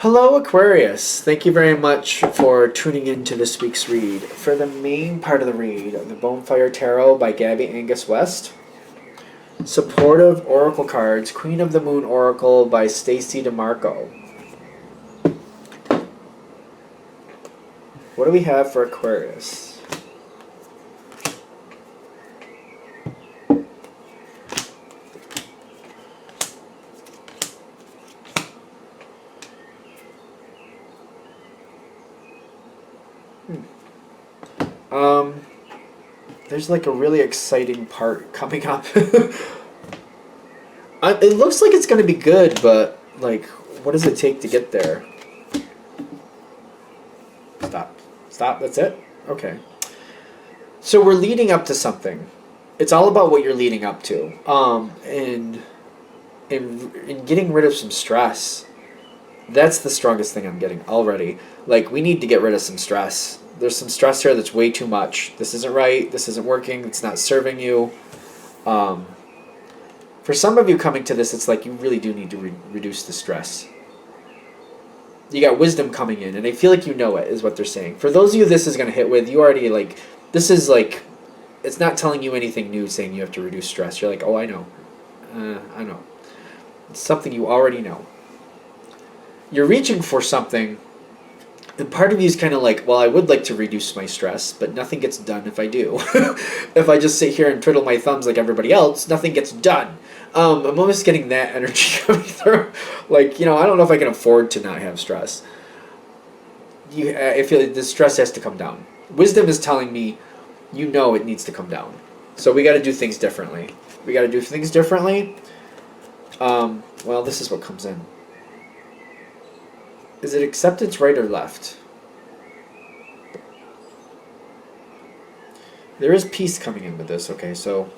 Hello, Aquarius. Thank you very much for tuning in to this week's read. For the main part of the read, the Bonefire Tarot by Gabby Angus West. Supportive Oracle cards, Queen of the Moon Oracle by Stacy DeMarco. What do we have for Aquarius? There's like a really exciting part coming up. It looks like it's going to be good, but like, what does it take to get there? Stop, that's it? Okay. So we're leading up to something. It's all about what you're leading up to. And in getting rid of some stress, that's the strongest thing I'm getting already. Like, we need to get rid of some stress. There's some stress here that's way too much. This isn't right. This isn't working. It's not serving you. For some of you coming to this, it's like you really do need to reduce the stress. You got wisdom coming in, and I feel like you know it, is what they're saying. For those of you this is going to hit with, you already, like, this is like, it's not telling you anything new saying you have to reduce stress. You're like, oh, I know. I know. It's something you already know. You're reaching for something, and part of you is kind of like, well, I would like to reduce my stress, but nothing gets done if I do. If I just sit here and twiddle my thumbs like everybody else, nothing gets done. I'm almost getting that energy coming through. Like, you know, I don't know if I can afford to not have stress. I feel like the stress has to come down. Wisdom is telling me, you know, it needs to come down. So we got to do things differently. We got to do things differently. Well, this is what comes in. Is it acceptance, right or left? There is peace coming in with this. Okay, so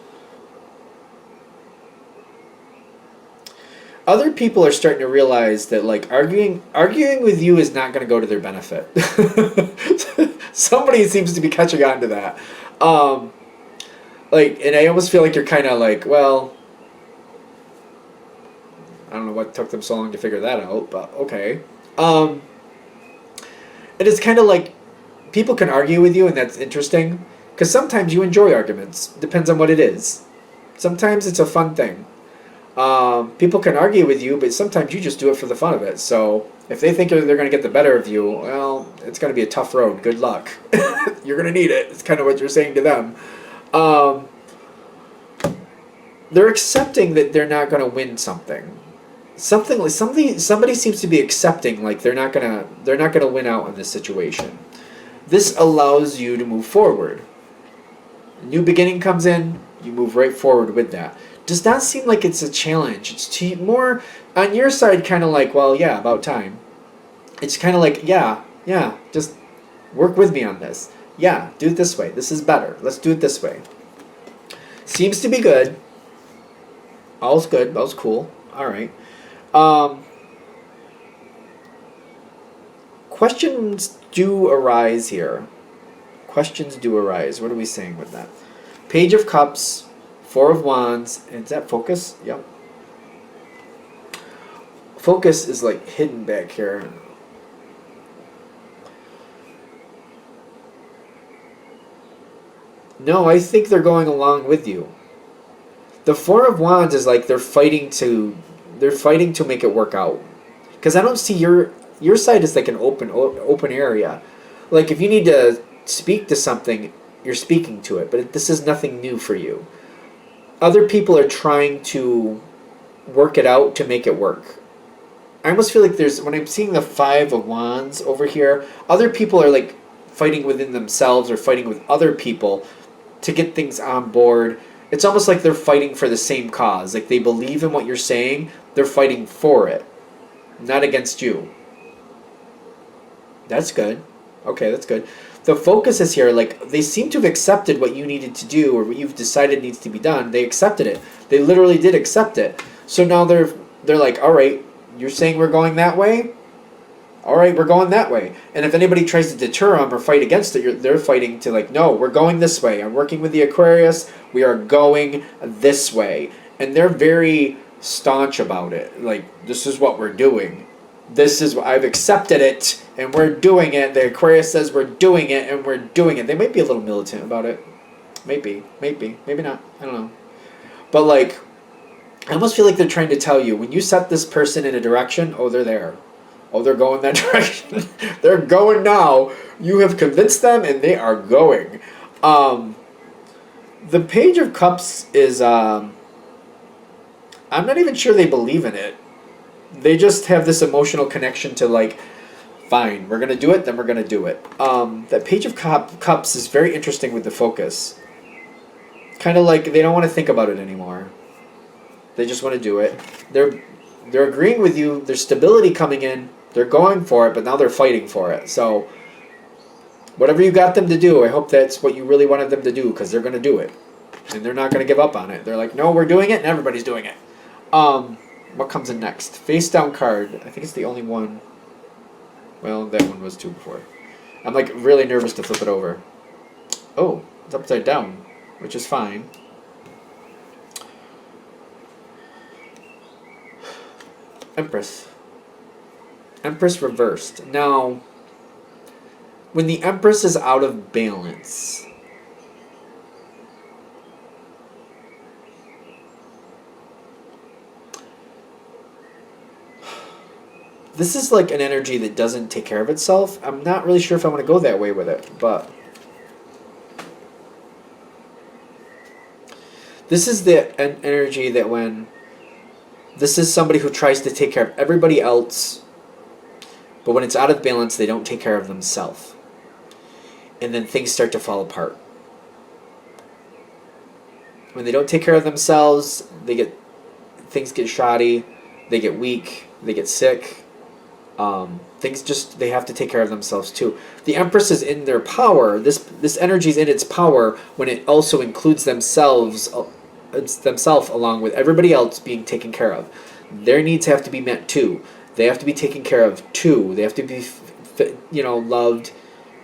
other people are starting to realize that, like, arguing with you is not going to go to their benefit. Somebody seems to be catching on to that. Like, and I almost feel like you're kind of like, well, I don't know what took them so long to figure that out, but okay. It is kind of like people can argue with you, and that's interesting because sometimes you enjoy arguments. Depends on what it is. Sometimes it's a fun thing. People can argue with you, but sometimes you just do it for the fun of it. So if they think they're going to get the better of you, well, it's going to be a tough road. Good luck. You're going to need it. It's kind of what you're saying to them. They're accepting that they're not going to win something. Somebody seems to be accepting like they're not gonna win out in this situation. This allows you to move forward. A new beginning comes in, you move right forward with that. Does not seem like it's a challenge. It's more on your side, kind of like, well, yeah, about time. It's kind of like, yeah, just work with me on this. Yeah, do it this way. This is better. Let's do it this way. Seems to be good. All's good. All's cool. All right. Questions do arise here. Questions do arise. What are we saying with that? Page of Cups, Four of Wands. Is that focus? Yep. Focus is like hidden back here. No, I think they're going along with you. The Four of Wands is like they're fighting to make it work out, because I don't see your side is like an open area. Like, if you need to speak to something, you're speaking to it, but this is nothing new for you. Other people are trying to work it out to make it work. I almost feel like when I'm seeing the Five of Wands over here, other people are like fighting within themselves or fighting with other people to get things on board. It's almost like they're fighting for the same cause. Like, they believe in what you're saying. They're fighting for it, not against you. That's good. Okay, that's good. The focus is here, like, they seem to have accepted what you needed to do or what you've decided needs to be done. They accepted it. They literally did accept it. So now they're like, all right, you're saying we're going that way? All right, we're going that way. And if anybody tries to deter them or fight against it, they're fighting to, like, no, we're going this way. I'm working with the Aquarius. We are going this way. And they're very staunch about it. Like, this is what we're doing. this is, I've accepted it, and we're doing it. The Aquarius says we're doing it, and we're doing it. They might be a little militant about it. Maybe not. I don't know. But like, I almost feel like they're trying to tell you, when you set this person in a direction, oh, they're there. Oh, they're going that direction. They're going now. You have convinced them, and they are going. The Page of Cups is, I'm not even sure they believe in it. They just have this emotional connection to like, fine, we're going to do it, then we're going to do it. That Page of Cups is very interesting with the focus. Kind of like they don't want to think about it anymore. They just want to do it. They're agreeing with you. There's stability coming in. They're going for it, but now they're fighting for it. So whatever you got them to do, I hope that's what you really wanted them to do, because they're going to do it. And they're not going to give up on it. They're like, no, we're doing it, and everybody's doing it. What comes in next? Face down card. I think it's the only one. Well, that one was two before. I'm like really nervous to flip it over. Oh, it's upside down, which is fine. Empress. Empress reversed. Now, when the Empress is out of balance, this is like an energy that doesn't take care of itself. I'm not really sure if I want to go that way with it, but this is the energy that when this is somebody who tries to take care of everybody else, but when it's out of balance, they don't take care of themselves. And then things start to fall apart. When they don't take care of themselves, things get shoddy, they get weak, they get sick. They have to take care of themselves too. The Empress is in their power. This energy is in its power when it also includes themselves along with everybody else being taken care of. Their needs have to be met too. They have to be taken care of too. They have to be, loved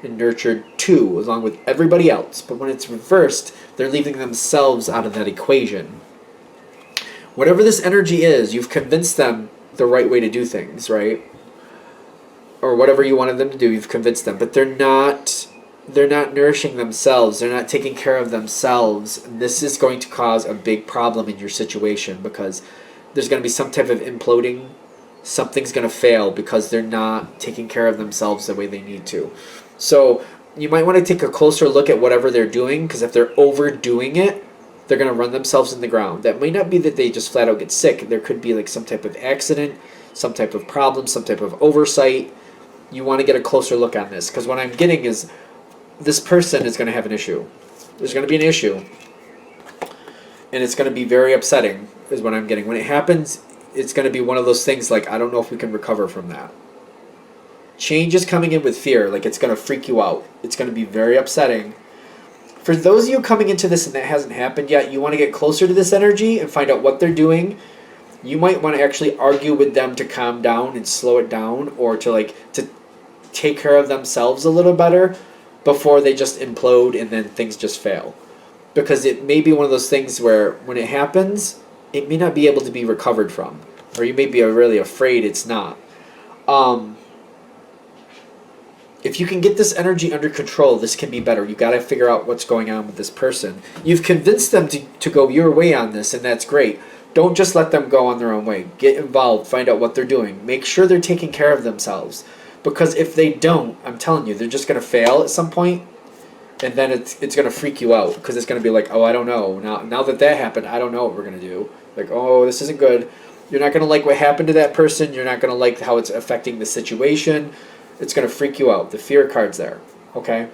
and nurtured too, along with everybody else. But when it's reversed, they're leaving themselves out of that equation. Whatever this energy is, you've convinced them the right way to do things, right? Or whatever you wanted them to do, you've convinced them. But they're not nourishing themselves. They're not taking care of themselves. And this is going to cause a big problem in your situation, because there's going to be some type of imploding. Something's going to fail because they're not taking care of themselves the way they need to. So you might want to take a closer look at whatever they're doing, because if they're overdoing it, they're going to run themselves in the ground. That may not be that they just flat out get sick. There could be like some type of accident, some type of problem, some type of oversight. You want to get a closer look on this, because what I'm getting is this person is going to have an issue. There's going to be an issue, and it's going to be very upsetting is what I'm getting. When it happens, it's going to be one of those things like, I don't know if we can recover from that. Change is coming in with fear, like it's going to freak you out. It's going to be very upsetting. For those of you coming into this and that hasn't happened yet, you want to get closer to this energy and find out what they're doing. You might want to actually argue with them to calm down and slow it down, or to take care of themselves a little better before they just implode and then things just fail. Because it may be one of those things where when it happens, it may not be able to be recovered from. Or you may be really afraid it's not. If you can get this energy under control, this can be better. You got to figure out what's going on with this person. You've convinced them to go your way on this, and that's great. Don't just let them go on their own way. Get involved. Find out what they're doing. Make sure they're taking care of themselves. Because if they don't, I'm telling you, they're just going to fail at some point, and then it's going to freak you out, because it's going to be like, oh, I don't know. Now that happened, I don't know what we're going to do. Like, oh, this isn't good. You're not going to like what happened to that person. You're not going to like how it's affecting the situation. It's going to freak you out. The fear card's there, okay?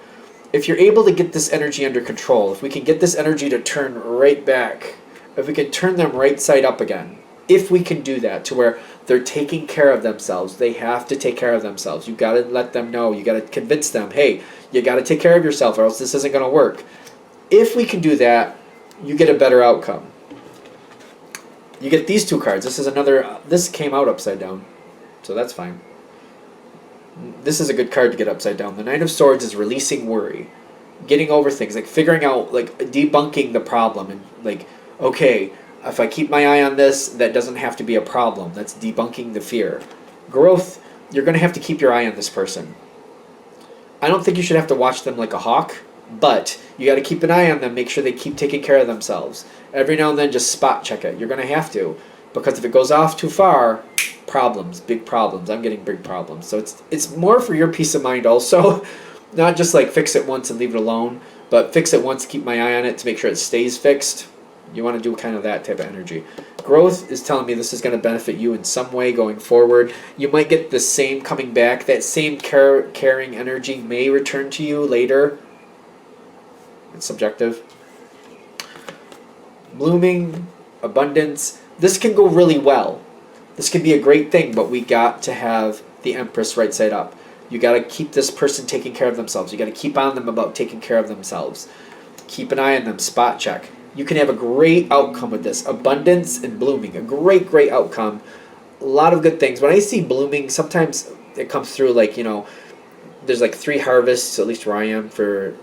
If you're able to get this energy under control, if we can get this energy to turn right back, if we can turn them right side up again, if we can do that to where they're taking care of themselves, they have to take care of themselves. You got to let them know. You got to convince them, hey, you got to take care of yourself or else this isn't going to work. If we can do that, you get a better outcome. You get these two cards. This came out upside down, so that's fine. This is a good card to get upside down. The Knight of Swords is releasing worry, getting over things, like figuring out, like debunking the problem, and like, okay, if I keep my eye on this, that doesn't have to be a problem. That's debunking the fear. Growth, you're going to have to keep your eye on this person. I don't think you should have to watch them like a hawk, but you got to keep an eye on them, make sure they keep taking care of themselves. Every now and then, just spot check it. You're going to have to, because if it goes off too far, problems, big problems. I'm getting big problems. So it's more for your peace of mind also, not just like fix it once and leave it alone, but fix it once, keep my eye on it to make sure it stays fixed. You want to do kind of that type of energy. Growth is telling me this is going to benefit you in some way going forward. You might get the same coming back. That same caring energy may return to you later. It's subjective. Blooming, abundance. This can go really well. This could be a great thing, but we got to have the Empress right side up. You got to keep this person taking care of themselves. You got to keep on them about taking care of themselves. Keep an eye on them. Spot check. You can have a great outcome with this. Abundance and blooming. A great, great outcome. A lot of good things. When I see blooming, sometimes it comes through like, there's like 3 harvests, at least where I am, for,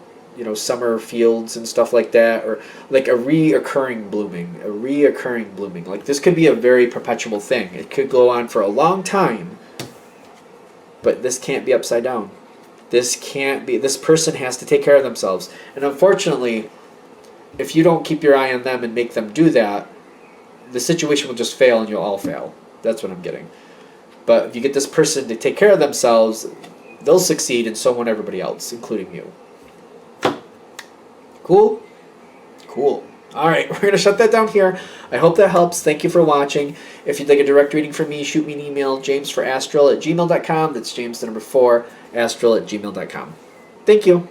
summer fields and stuff like that. Or like a reoccurring blooming. Like this could be a very perpetual thing. It could go on for a long time. But this can't be upside down. This person has to take care of themselves. And unfortunately, if you don't keep your eye on them and make them do that, the situation will just fail and you'll all fail. That's what I'm getting. But if you get this person to take care of themselves, they'll succeed, and so won't everybody else, including you. Cool? Cool. All right, we're going to shut that down here. I hope that helps. Thank you for watching. If you'd like a direct reading from me, shoot me an email, jamesforastral@gmail.com. That's James, the number 4, astral@gmail.com. Thank you.